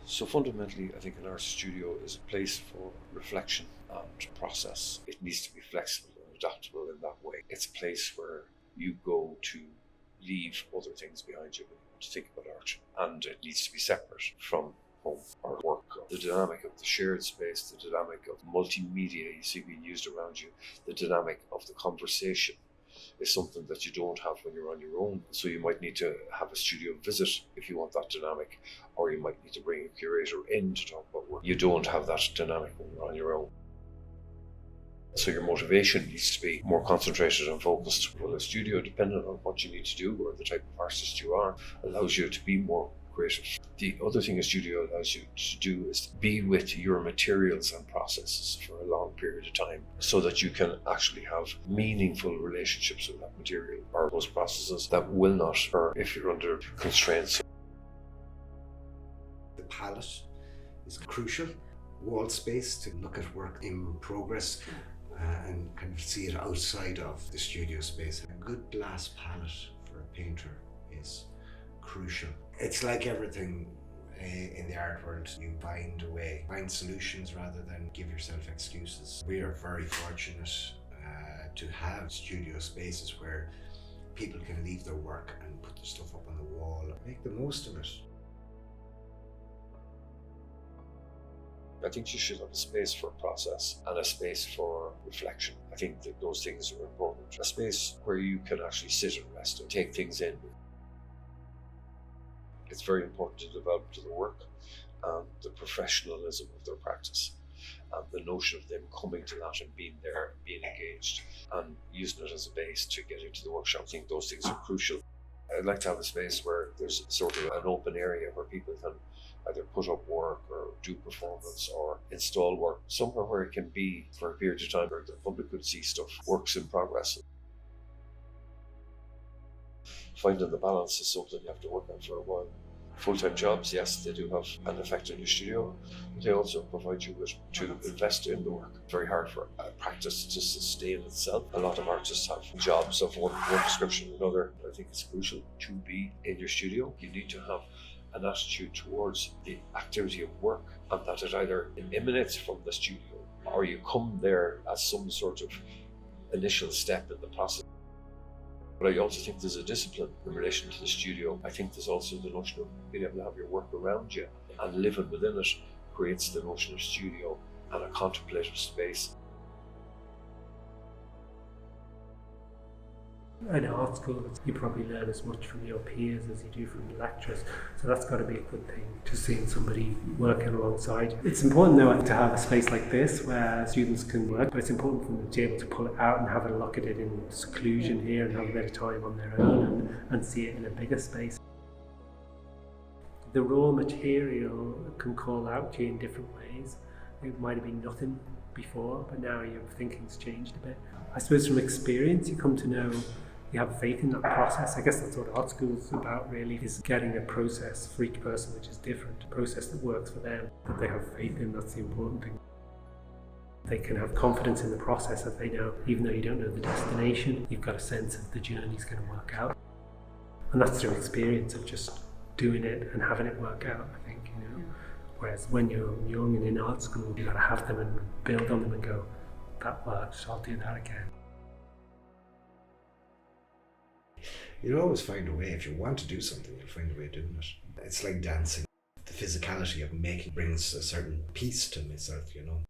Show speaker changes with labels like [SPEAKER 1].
[SPEAKER 1] So fundamentally, I think an art studio is a place for reflection and process. It needs to be flexible and adaptable in that way. It's a place where you go to leave other things behind you when you want to think about art, and it needs to be separate from home or work. The dynamic of the shared space, the dynamic of multimedia you see being used around you, the dynamic of the conversation is something that you don't have when you're on your own. So you might need to have a studio visit if you want that dynamic, or you might need to bring a curator in to talk about work. You don't have that dynamic when you're on your own. So your motivation needs to be more concentrated and focused. Well, a studio, depending on what you need to do or the type of artist you are, allows you to be more creative. The other thing a studio allows you to do is be with your materials and processes for a long period of time, so that you can actually have meaningful relationships with that material or those processes that will not occur if you're under constraints.
[SPEAKER 2] The palette is crucial. Wall space to look at work in progress and kind of see it outside of the studio space. A good glass palette for a painter is crucial. It's like everything in the art world, you find a way, find solutions rather than give yourself excuses. We are very fortunate to have studio spaces where people can leave their work and put the stuff up on the wall, make the most of it.
[SPEAKER 1] I think you should have a space for process and a space for reflection. I think that those things are important. A space where you can actually sit and rest and take things in. It's very important to develop to the work and the professionalism of their practice, and the notion of them coming to that and being there, being engaged, and using it as a base to get into the workshop. I think those things are crucial. I'd like to have a space where there's sort of an open area where people can either put up work or do performance or install work, somewhere where it can be for a period of time where the public could see stuff, works in progress. Finding the balance is something you have to work on for a while. Full-time jobs, yes, they do have an effect on your studio, but they also provide you with to invest in the work. It's very hard for a practice to sustain itself. A lot of artists have jobs of one description or another. I think it's crucial to be in your studio. You need to have an attitude towards the activity of work, and that it either emanates from the studio or you come there as some sort of initial step in the process. But I also think there's a discipline in relation to the studio. I think there's also the notion of being able to have your work around you, and living within it creates the notion of studio and a contemplative space.
[SPEAKER 3] In art school, you probably learn as much from your peers as you do from the lecturers, so that's got to be a good thing, to seeing somebody working alongside you. It's important though to have a space like this where students can work, but it's important for them to be able to pull it out and have a look at it in seclusion here and have a bit of time on their own and see it in a bigger space. The raw material can call out to you in different ways. It might have been nothing before, but now your thinking's changed a bit. I suppose from experience you come to know you have faith in that process. I guess that's what art school's about really, is getting a process for each person which is different, a process that works for them, that they have faith in. That's the important thing. They can have confidence in the process, that they know, even though you don't know the destination, you've got a sense of the journey's going to work out. And that's through experience of just doing it and having it work out, I think, you know. Whereas when you're young and in art school, you've got to have them and build on them and go, that works, I'll do that again.
[SPEAKER 2] You'll always find a way. If you want to do something, you'll find a way of doing it. It's like dancing. The physicality of making brings a certain peace to myself, you know.